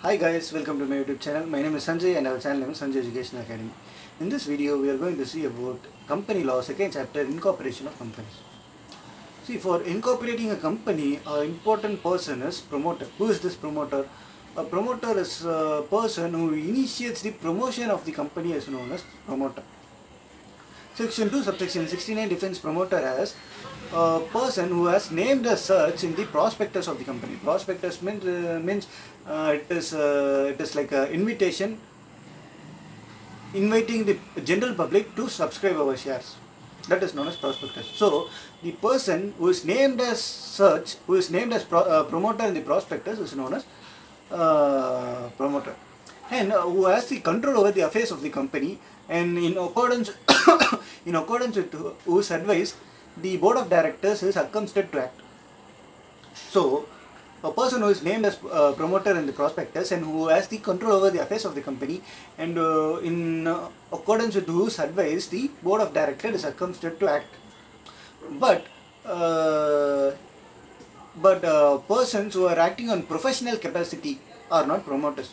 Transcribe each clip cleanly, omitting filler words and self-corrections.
Hi guys, welcome to my YouTube channel. My name is Sanjay and our channel name is Sanjay Educational Academy. In this video, we are going to see about company law, second chapter, incorporation of companies. See, for incorporating a company, an important person is promoter. Who is this promoter? A promoter is a person who initiates the promotion of the company as known as promoter. Section 2, subsection 69 defines promoter as a person who has named as such in the prospectus of the company. Prospectus means it is like an invitation inviting the general public to subscribe our shares. That is known as prospectus. So, the person who is named as such, who is named as promoter in the prospectus is known as promoter. And who has the control over the affairs of the company, and in accordance in accordance with whose advice the board of directors is circumstanced to act. So, a person who is named as promoter in the prospectus and who has the control over the affairs of the company, and in accordance with whose advice the board of directors is circumstanced to act. But persons who are acting on professional capacity are not promoters.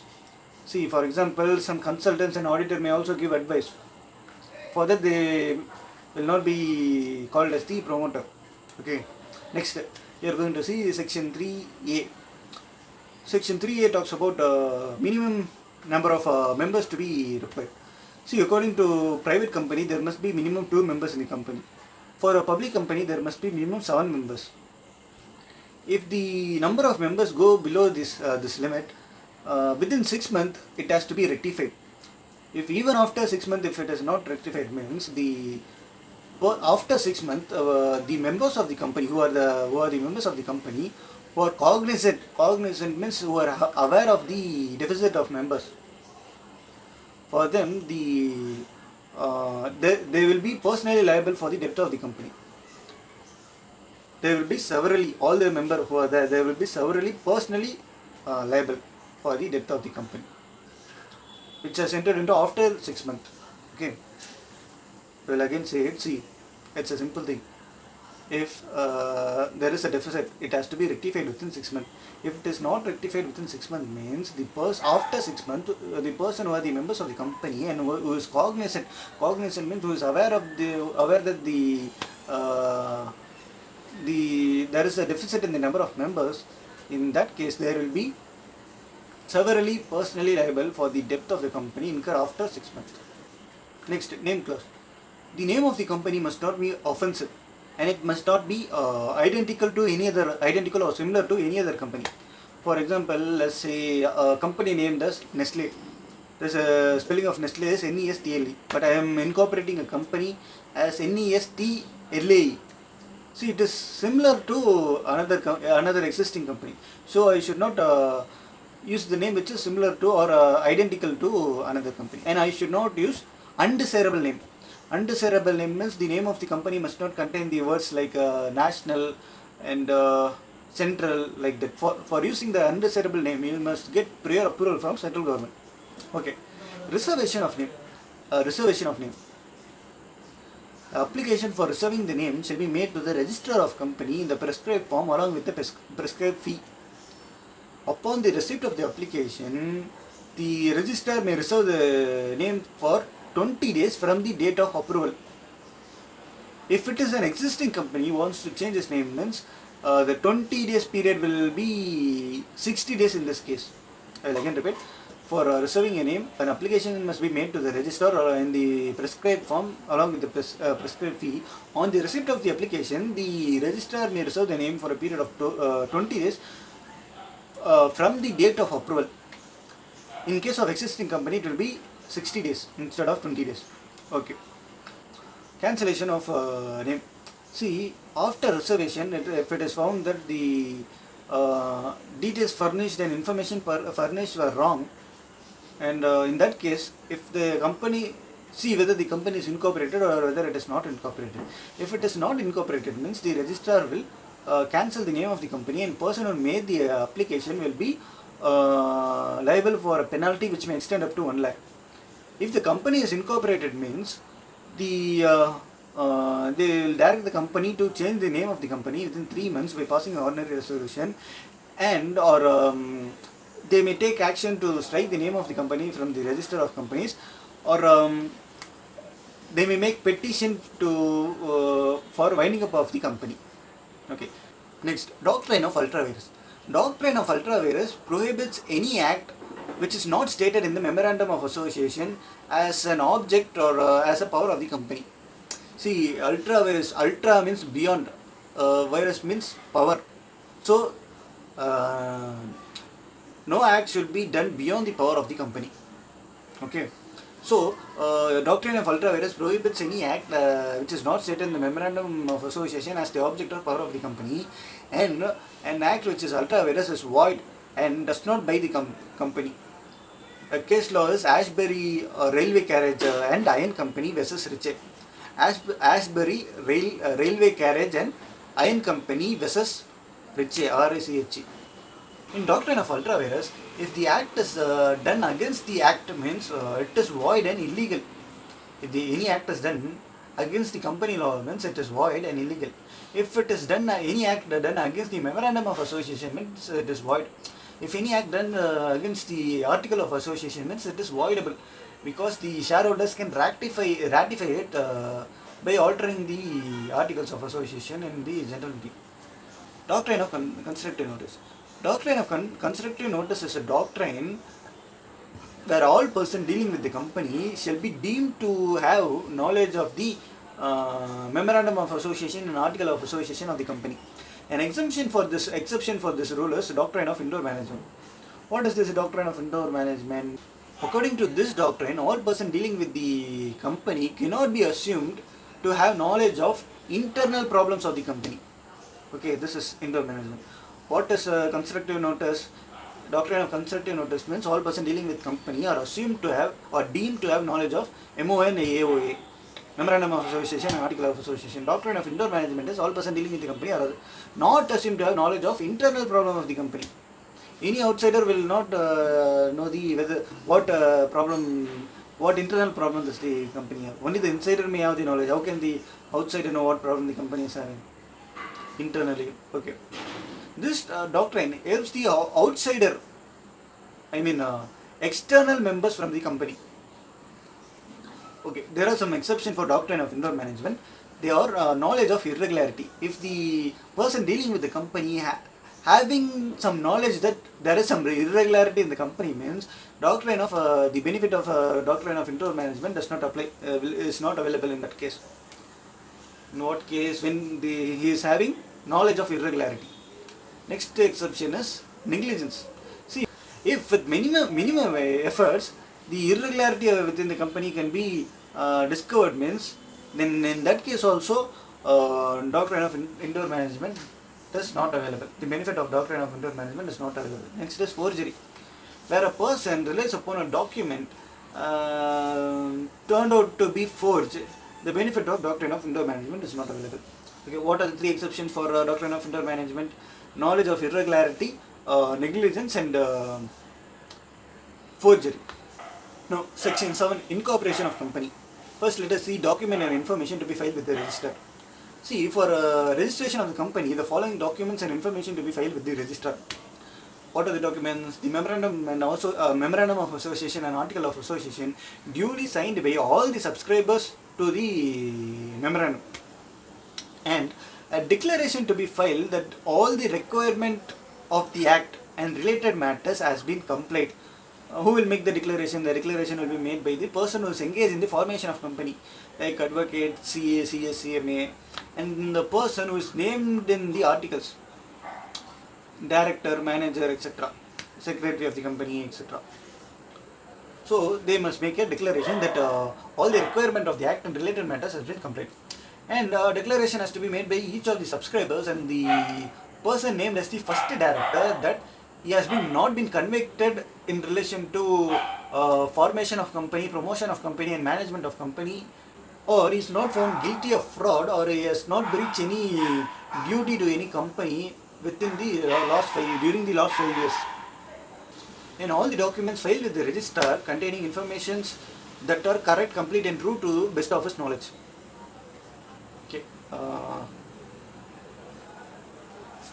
See, for example, some consultants and auditor may also give advice. For that, they will not be called as the promoter. Okay. Next, we are going to see section 3A. Section 3A talks about minimum number of members to be required. See, according to private company, there must be minimum 2 members in the company. For a public company, there must be minimum 7 members. If the number of members go below this limit, within 6 months, it has to be rectified. If even after 6 months, if it is not rectified, means after 6 months, the members of the company who are the members of the company who are cognizant means who are aware of the deficit of members. For them, they will be personally liable for the debt of the company. They will be severally, all the members who are there, they will be severally personally liable for the debt of the company, which has entered into after 6 months. Okay. Well, again say it. See, it's a simple thing. If there is a deficit, it has to be rectified within 6 months. If it is not rectified within 6 months, means after 6 months, the person who are the members of the company and who is cognizant means who is aware that there is a deficit in the number of members. In that case, there will be severally personally liable for the debt of the company incurred after 6 months. Next, name clause. The name of the company must not be offensive, and it must not be identical or similar to any other company. For example, let's say a company named as Nestle. There's a spelling of Nestle as Nestle, but I am incorporating a company as Nestlae. See, it is similar to another existing company. So I should not use the name which is similar to or identical to another company, and I should not use undesirable name. Undesirable name means the name of the company must not contain the words like national and central, like that. For using the undesirable name, you must get prior approval from central government. Okay. Reservation of name. Reservation of name. Application for reserving the name shall be made to the registrar of company in the prescribed form along with the prescribed fee. Upon the receipt of the application, the registrar may reserve the name for 20 days from the date of approval. If it is an existing company who wants to change its name, means the 20 days period will be 60 days in this case. I will again repeat. For reserving a name, an application must be made to the registrar in the prescribed form along with the prescribed fee. On the receipt of the application, the registrar may reserve the name for a period of 20 days from the date of approval. In case of existing company, it will be 60 days instead of 20 days. Okay. Cancellation of name. See, after reservation, if it is found that the details furnished and information furnished were wrong, and in that case, if the company, see whether the company is incorporated or whether it is not incorporated. If it is not incorporated, means the registrar will cancel the name of the company, and person who made the application will be liable for a penalty which may extend up to 1 lakh. If the company is incorporated, means they will direct the company to change the name of the company within 3 months by passing an ordinary resolution, and or they may take action to strike the name of the company from the register of companies, or they may make petition to for winding up of the company. Okay. Next, doctrine of ultra-virus. Doctrine of ultra-virus prohibits any act which is not stated in the memorandum of association as an object or as a power of the company. See, ultra-virus, ultra means beyond, virus means power. So, uh, no act should be done beyond the power of the company. Okay. So, doctrine of ultra-virus prohibits any act which is not stated in the memorandum of association as the object or power of the company, and an act which is ultra-virus is void and does not bind the company. A case law is Ashbury Railway Carriage and Iron Company versus Ritchie. Ashbury Railway Carriage and Iron Company versus Ritchie, RICHE. In doctrine of ultra-virus, if the act is done against the act, means it is void and illegal. If any act is done against the company law, means it is void and illegal. If it is done, any act done against the memorandum of association, means it is void. If any act done against the article of association, means it is voidable, because the shareholders can ratify it by altering the articles of association in the general meeting. Doctrine of constructive notice. Doctrine of constructive notice is a doctrine where all person dealing with the company shall be deemed to have knowledge of the memorandum of association and article of association of the company. An exception for this rule is doctrine of indoor management. What is this doctrine of indoor management? According to this doctrine, all person dealing with the company cannot be assumed to have knowledge of internal problems of the company. Okay, this is indoor management. What is constructive notice? Doctrine of constructive notice means all person dealing with company are assumed to have or deemed to have knowledge of MON and AOA, Memorandum of Association and Article of Association. Doctrine of indoor management is all person dealing with the company are not assumed to have knowledge of internal problem of the company. Any outsider will not know what internal problem does the company have. Only the insider may have the knowledge. How can the outsider know what problem the company is having internally? Okay. This doctrine helps the outsider, external members from the company. Okay, there are some exceptions for doctrine of indoor management. They are knowledge of irregularity. If the person dealing with the company having some knowledge that there is some irregularity in the company, means doctrine of the benefit of doctrine of indoor management does not apply, is not available in that case. In what case? When he is having knowledge of irregularity. Next exception is negligence. See, if with minimum efforts the irregularity within the company can be discovered, means then in that case also doctrine of indoor management is not available. The benefit of doctrine of indoor management is not available. Next is forgery, where a person relies upon a document turned out to be forged. The benefit of doctrine of indoor management is not available. Okay, what are the three exceptions for doctrine of indoor management? Knowledge of irregularity, negligence, and forgery. Now, section 7, incorporation of company. First, let us see document and information to be filed with the registrar. See, for registration of the company, the following documents and information to be filed with the registrar. What are the documents? The memorandum and also memorandum of association and article of association duly signed by all the subscribers to the memorandum, and a declaration to be filed that all the requirement of the act and related matters has been complied. Who will make the declaration? The declaration will be made by the person who is engaged in the formation of company, like advocate, CA, CS, CMA, and the person who is named in the articles, director, manager, etc., secretary of the company, etc. So they must make a declaration that all the requirement of the act and related matters has been completed. And declaration has to be made by each of the subscribers and the person named as the first director that he has not been convicted in relation to formation of company, promotion of company, and management of company, or he is not found guilty of fraud, or he has not breached any duty to any company within the during the last 5 years. And all the documents filed with the registrar containing informations that are correct, complete, and true to best of his knowledge. Okay.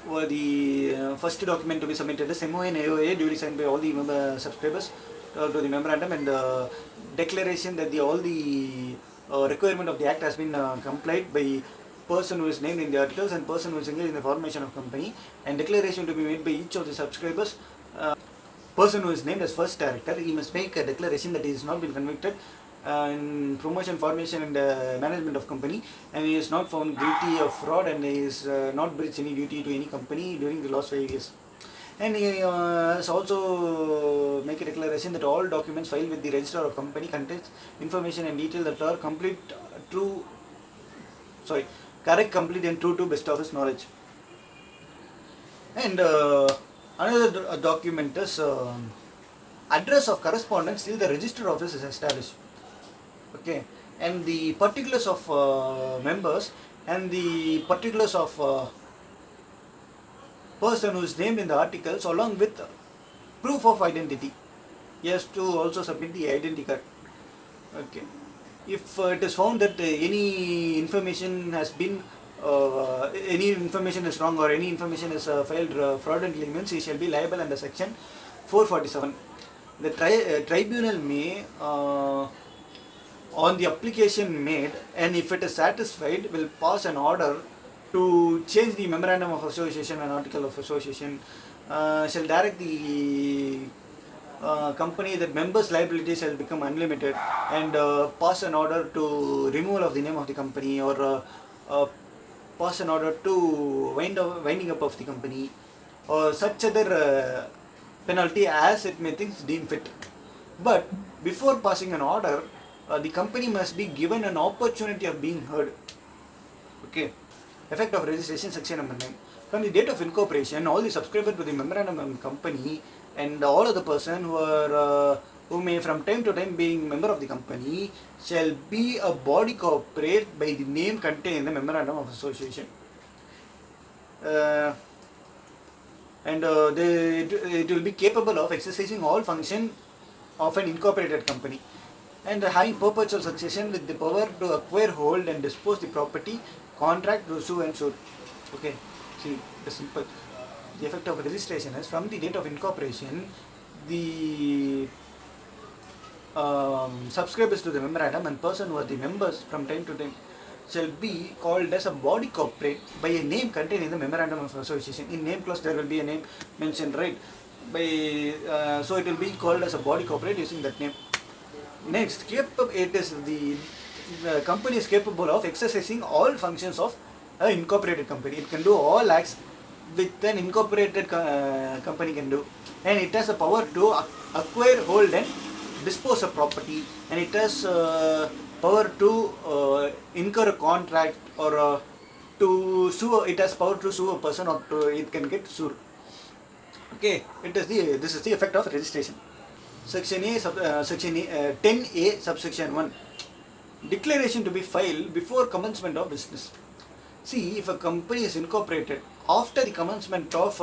for the first document to be submitted as MOA and AOA duly signed by all the subscribers to the memorandum, and declaration that all the requirement of the act has been complied by person who is named in the articles and person who is engaged in the formation of company, and declaration to be made by each of the subscribers. Person who is named as first director, he must make a declaration that he has not been convicted in promotion, formation and management of company, and he is not found guilty of fraud, and he is not breached any duty to any company during the last 5 years. And he has also make a declaration that all documents filed with the registrar of company contains information and detail that are correct, complete and true to best of his knowledge. And another document is address of correspondence till the register office is established. Okay, and the particulars of members and the particulars of person who is named in the articles along with proof of identity. He has to also submit the identity card. Okay, if it is found that any information has been any information is wrong or any information is filed fraudulently, means he shall be liable under section 447. The tribunal may on the application made, and if it is satisfied, will pass an order to change the memorandum of association and article of association, shall direct the company that members' liabilities shall become unlimited, and pass an order to removal of the name of the company, or pass an order to winding up of the company, or such other penalty as it may think deem fit. But before passing an order, the company must be given an opportunity of being heard. Okay. Effect of registration, section number 9. From the date of incorporation, all the subscribers to the memorandum of company and all other persons who may from time to time being member of the company shall be a body corporate by the name contained in the memorandum of association. It will be capable of exercising all function of an incorporated company, and having perpetual succession with the power to acquire, hold and dispose the property, contract, to sue and suit. Okay, see, the simple. The effect of registration is from the date of incorporation, the subscribers to the memorandum and person who are the members from time to time shall be called as a body corporate by a name contained in the memorandum of association. In name clause there will be a name mentioned, right? So it will be called as a body corporate using that name. Next, it is the company is capable of exercising all functions of an incorporated company. It can do all acts which an incorporated company can do, and it has a power to acquire, hold and dispose of property, and it has power to incur a contract, or to sue. It has power to sue a person, or it can get sued. Okay, this is the effect of registration. Section 10A subsection 1. Declaration to be filed before commencement of business. See, if a company is incorporated after the commencement of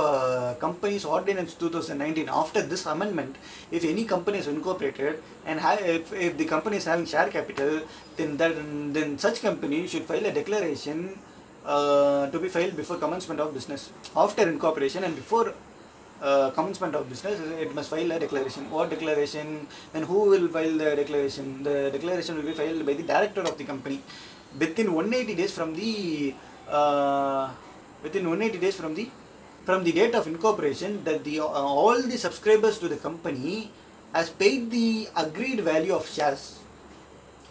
Companies Ordinance 2019, after this amendment, if any company is incorporated and if the company is having share capital, then such company should file a declaration to be filed before commencement of business. After incorporation and before commencement of business, it must file a declaration. What declaration, and who will file the declaration? The declaration will be filed by the director of the company within 180 days from the from the date of incorporation, that all the subscribers to the company has paid the agreed value of shares.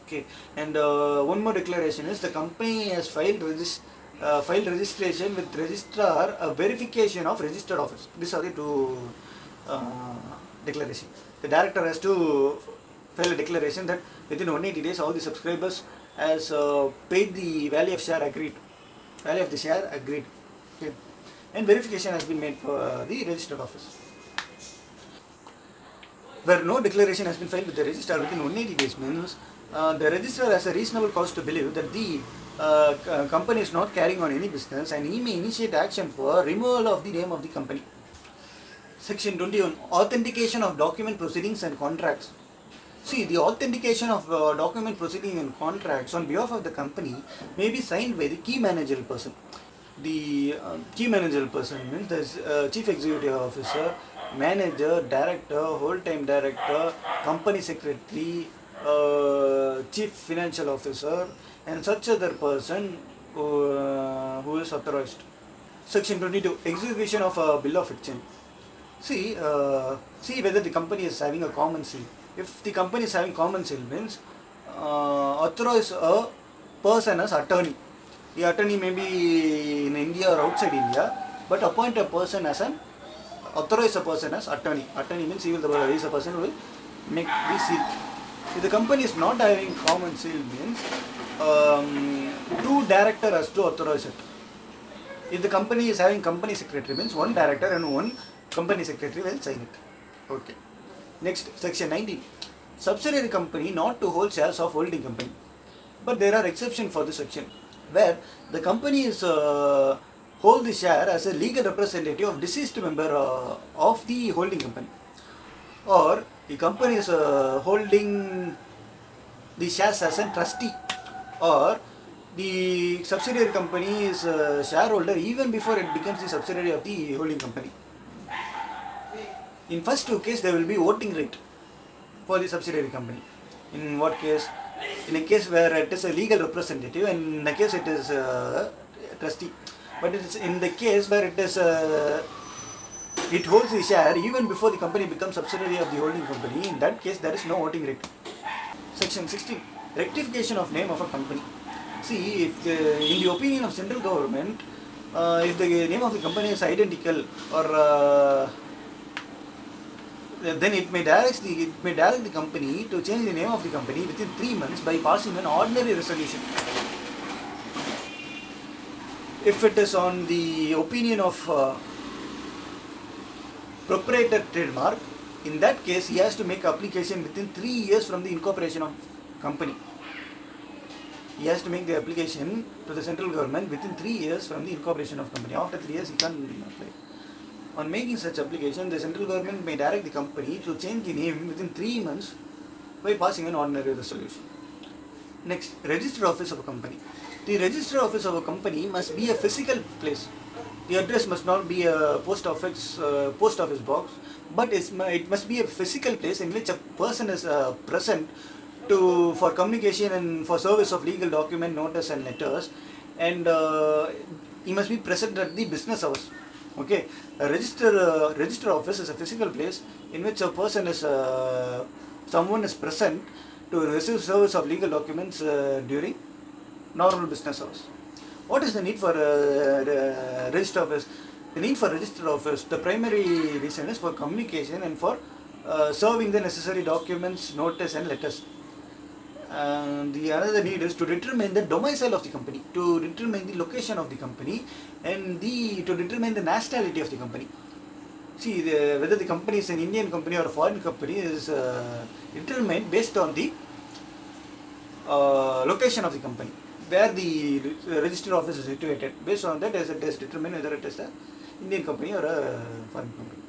Okay, and one more declaration is the company has filed registration with registrar, a verification of registered office. These are the two declarations. The director has to file a declaration that within 180 days all the subscribers has paid the value of share agreed. Value of the share agreed. Okay. And verification has been made for the registered office. Where no declaration has been filed with the registrar within 180 days means the registrar has a reasonable cause to believe that the company is not carrying on any business, and he may initiate action for removal of the name of the company. Section 21. Authentication of document, proceedings and contracts. See, the authentication of document, proceeding and contracts on behalf of the company may be signed by the key managerial person. the key managerial person means there's chief executive officer, manager, director, whole-time director, company secretary, chief financial officer, and such other person who is authorized. Section 22, execution of a bill of exchange. See whether the company is having a common seal. If the company is having common seal means authorize a person as attorney. The attorney may be in India or outside India, but appoint a person as an authorize a person as attorney. Attorney means he is a person who will make the seal. If the company is not having common seal means two director has to authorize it. If the company is having company secretary means one director and one company secretary will sign it. Okay. Next, section 19. Subsidiary company not to hold shares of holding company. But there are exceptions for this section, where the company is hold the share as a legal representative of deceased member of the holding company, or the company is holding the shares as a trustee, or the subsidiary company is a shareholder even before it becomes the subsidiary of the holding company. In first two cases, there will be voting right for the subsidiary company. In what case? In a case where it is a legal representative, and in a case it is a trustee. But it is in the case where it is it holds the share even before the company becomes subsidiary of the holding company. In that case, there is no voting right. Section 16. Rectification of name of a company. See, if in the opinion of central government, if the name of the company is identical, or then it may direct the company to change the name of the company within 3 months by passing an ordinary resolution. If it is on the opinion of proprietor trademark, in that case he has to make application within 3 years from the incorporation of company. He has to make the application to the central government within 3 years from the incorporation of company. After 3 years he can't apply. On making such application, the central government may direct the company to change the name within 3 months by passing an ordinary resolution. Next, register office of a company. The register office of a company must be a physical place. The address must not be a post office box, but it must be a physical place in which a person is present for communication and for service of legal document, notice and letters, and he must be present at the business hours. Okay, a register office is a physical place in which a person is someone is present to receive service of legal documents during normal business hours. What is the need for register office? The need for register office, the primary reason is for communication and for serving the necessary documents, notice and letters. The another need is to determine the domicile of the company, to determine the location of the company, and to determine the nationality of the company. See, whether the company is an Indian company or a foreign company is determined based on the location of the company, where the register office is situated. Based on that, it is determined whether it is an Indian company or a foreign company.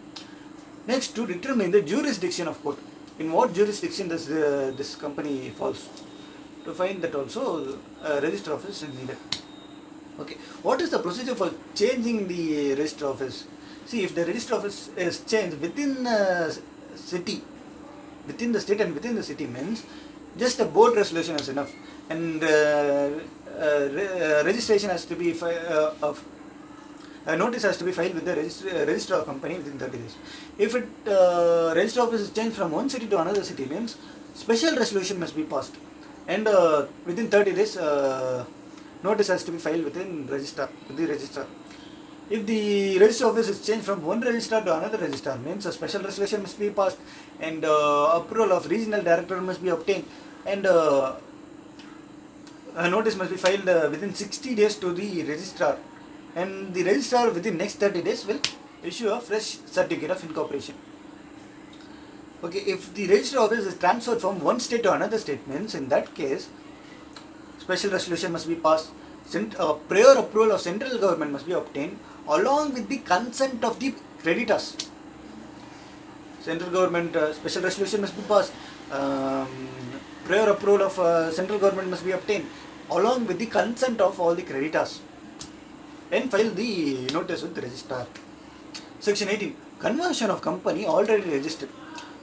Next, to determine the jurisdiction of court. In what jurisdiction does this company falls? To find that also, register office is needed. Okay, what is the procedure for changing the register office? See, if the register office is changed within the city, within the state and within the city means just a board resolution is enough, and registration has to be a notice has to be filed with the register of company within 30 days. If register office is changed from one city to another city means special resolution must be passed, and within 30 days notice has to be filed with the registrar. If the register office is changed from one registrar to another registrar means a special resolution must be passed, and approval of regional director must be obtained, and a notice must be filed within 60 days to the registrar, and the registrar within next 30 days will issue a fresh certificate of incorporation. Okay, if the register office is transferred from one state to another state means in that case special resolution must be passed, prior approval of central government must be obtained along with the consent of the creditors. Central government special resolution must be passed, prior approval of central government must be obtained along with the consent of all the creditors. and file the notice with the registrar. Section 18. Conversion of company already registered.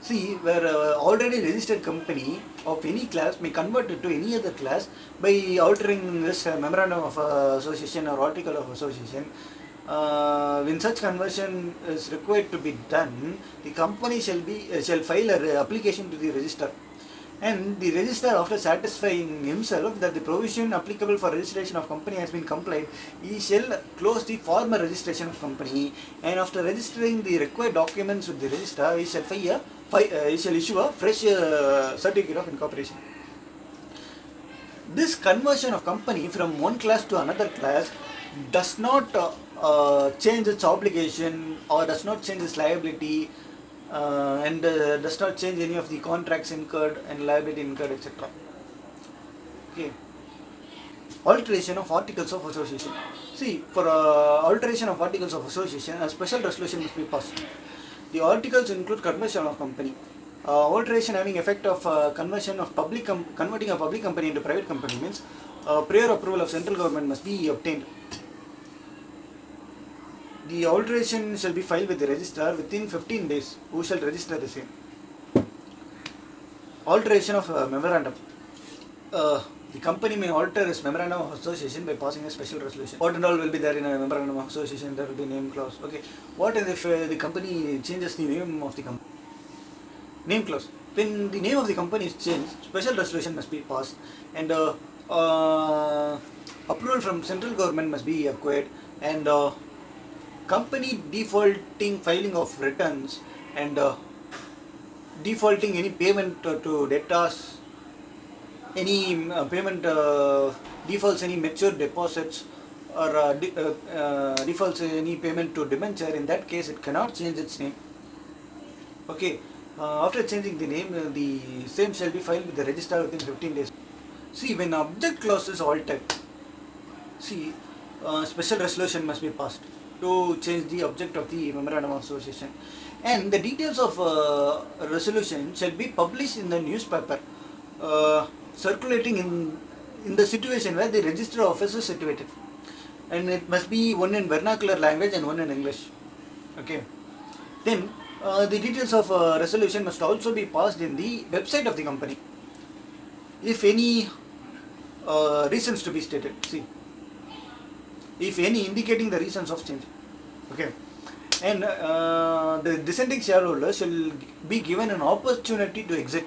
See, where already registered company of any class may convert it to any other class by altering this memorandum of association or article of association. When such conversion is required to be done, the company shall file an application to the registrar. And the registrar, after satisfying himself that the provision applicable for registration of company has been complied, he shall close the former registration of company, and after registering the required documents with the registrar, he shall issue a fresh certificate of incorporation. This conversion of company from one class to another class does not change its obligation or does not change its liability, and does not change any of the contracts incurred and liability incurred, etc. Okay. Alteration of articles of association. See, for alteration of articles of association, a special resolution must be passed. The articles include conversion of company, alteration having effect of converting a public company into private company means prior approval of central government must be obtained. The alteration shall be filed with the registrar within 15 days, who shall register the same. Alteration of memorandum. The company may alter its memorandum of association by passing a special resolution. What and all will be there in a memorandum of association? There will be name clause. Okay. What if the company changes the name of the company? Name clause. When the name of the company is changed, special resolution must be passed, and approval from central government must be acquired, and company defaulting filing of returns and defaulting any payment to debtors, any payment defaults any mature deposits, or defaults any payment to debenture, in that case it cannot change its name. Okay. After changing the name, the same shall be filed with the registrar within 15 days. See, when object clause is altered, see, special resolution must be passed to change the object of the memorandum of association, and the details of resolution shall be published in the newspaper, circulating in the situation where the register office is situated, and it must be one in vernacular language and one in English. Okay. Then the details of resolution must also be passed in the website of the company, if any reasons to be stated. See, if any, indicating the reasons of change. Okay. And the dissenting shareholder shall be given an opportunity to exit,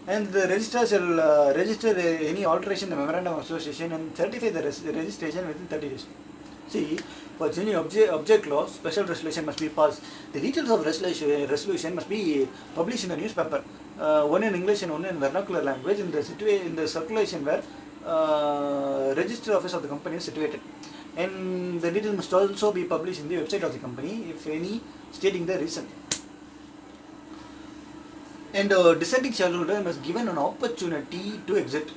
and the registrar shall register any alteration in the memorandum of association and certify the registration within 30 days. See, for changing object clause, special resolution must be passed. The details of resolution must be published in the newspaper, one in English and one in vernacular language, in the circulation where register office of the company is situated, and the details must also be published in the website of the company, if any, stating the reason. And dissenting shareholder must given an opportunity to exit,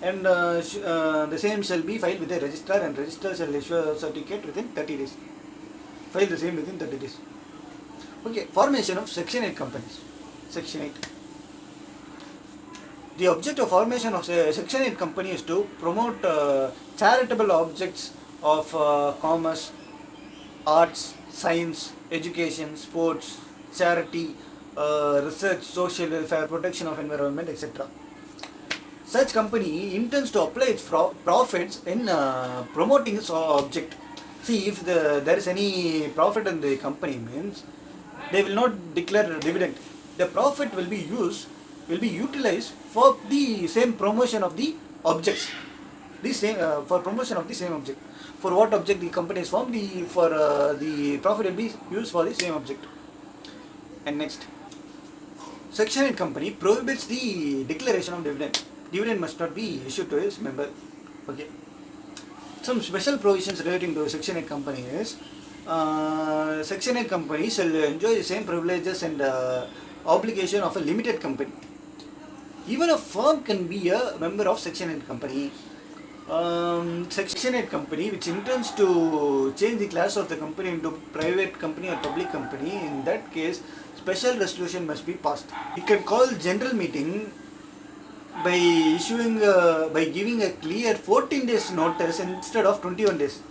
and the same shall be filed with the registrar, and registrar shall issue a certificate within 30 days. File the same within 30 days. Okay, formation of Section 8 companies. Section 8. The object of formation of Section 8 company is to promote charitable objects of commerce, arts, science, education, sports, charity, research, social welfare, protection of environment, etc. Such company intends to apply its profits in promoting its object. See, if there is any profit in the company, means they will not declare dividend. The profit will be utilized for the same promotion of the objects. For promotion of the same object. For what object the company is formed, the profit will be used for the same object. And next, Section 8 company prohibits the declaration of dividend. Dividend must not be issued to its member. Okay. Some special provisions relating to Section 8 company is, Section 8 company shall enjoy the same privileges and obligation of a limited company. Even a firm can be a member of Section 8 company. Section 8 company which intends to change the class of the company into private company or public company, in that case special resolution must be passed. It can call general meeting by giving a clear 14 days notice instead of 21 days.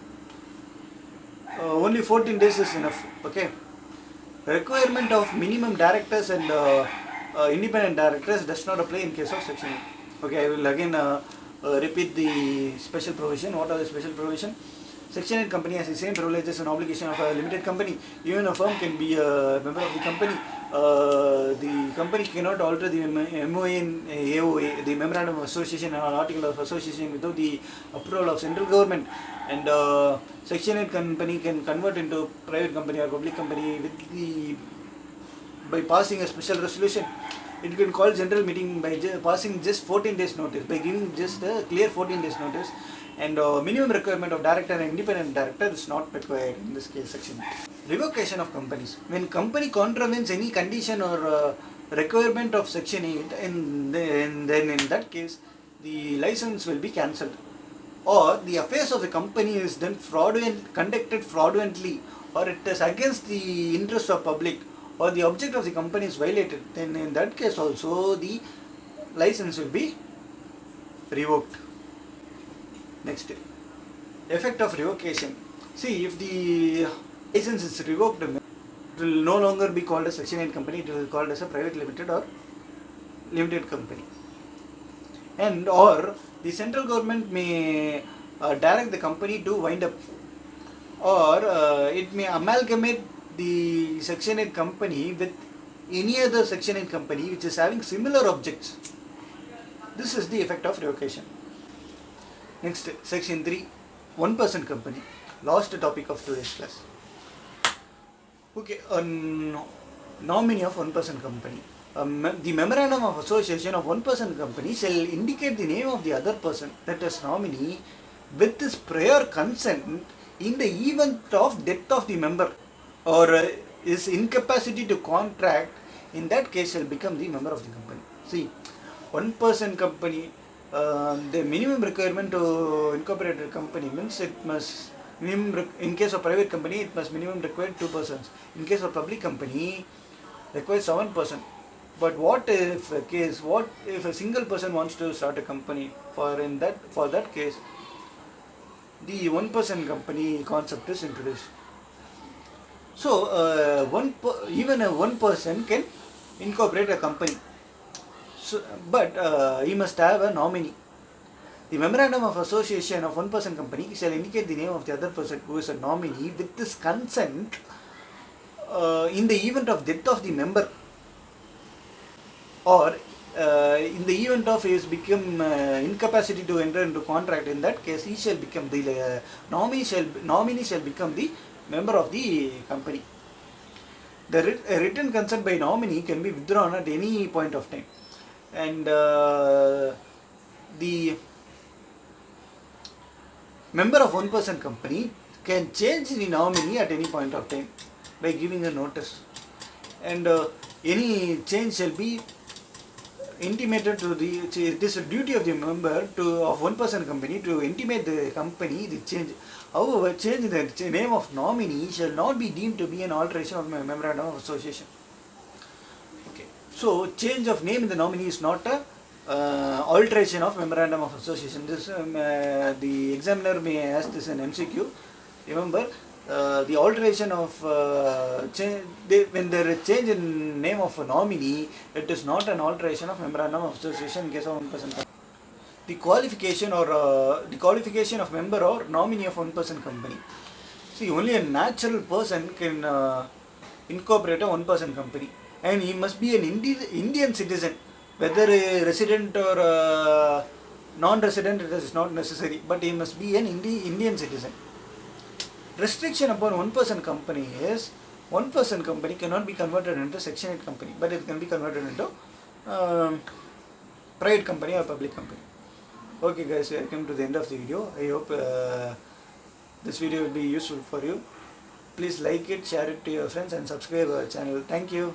only 14 days is enough. Okay. Requirement of minimum directors and independent directors does not apply in case of Section 8. Okay, I will again repeat the special provision. What are the special provision? Section 8 company has the same privileges and obligation of a limited company. Even a firm can be a member of the company. The company cannot alter the MOA in AOA, the Memorandum of Association or Article of Association, without the approval of central government. And Section 8 company can convert into private company or public company by passing a special resolution. It can call general meeting by passing just 14 days notice, by giving just a clear 14 days notice. And minimum requirement of director and independent director is not required in this case. Section 8. Revocation of companies. When company contravenes any condition or requirement of Section 8, and then in that case the license will be cancelled, or the affairs of the company is done conducted fraudulently, or it is against the interest of public, or the object of the company is violated, then in that case also the license will be revoked. Next, effect of revocation. See, if the license is revoked, it will no longer be called a Section 8 company, it will be called as a private limited or limited company. And or the central government may direct the company to wind up, or it may amalgamate the Section 8 company with any other Section 8 company which is having similar objects. This is the effect of revocation. Next, Section 3, 1% company. Last topic of today's class. Okay, a nominee of 1% company. The memorandum of association of 1% company shall indicate the name of the other person, that is nominee, with his prior consent in the event of death of the member, or his incapacity to contract. In that case shall become the member of the company. See, 1% company, the minimum requirement to incorporate a company means it must in case of private company it must minimum require 2 persons. In case of public company requires 7%. But what if a single person wants to start a company? For that case, the 1% company concept is introduced. So even a 1% can incorporate a company. So, but he must have a nominee. The memorandum of association of 1% company shall indicate the name of the other person who is a nominee with his consent in the event of death of the member, or in the event of his become incapacity to enter into contract. In that case, he shall become the nominee shall become the member of the company. The written consent by nominee can be withdrawn at any point of time, and the member of 1% company can change the nominee at any point of time by giving a notice, and any change shall be intimated to the. It is a duty of the member of 1% company to intimate the company the change. However, change in the name of nominee shall not be deemed to be an alteration of memorandum of association. Okay, so change of name in the nominee is not a alteration of memorandum of association. This the examiner may ask this in MCQ. Remember, the alteration of when there is change in name of a nominee, it is not an alteration of memorandum of association in case of 1%. The qualification of member or nominee of 1% company. See, only a natural person can incorporate a 1% company, and he must be an Indian citizen. Whether a resident or non-resident, it is not necessary, but he must be an Indian citizen. Restriction upon 1% company is 1% company cannot be converted into Section 8 company, but it can be converted into private company or public company. Okay guys, I came to the end of the video. I hope this video will be useful for you. Please like it, share it to your friends, and subscribe our channel. Thank you.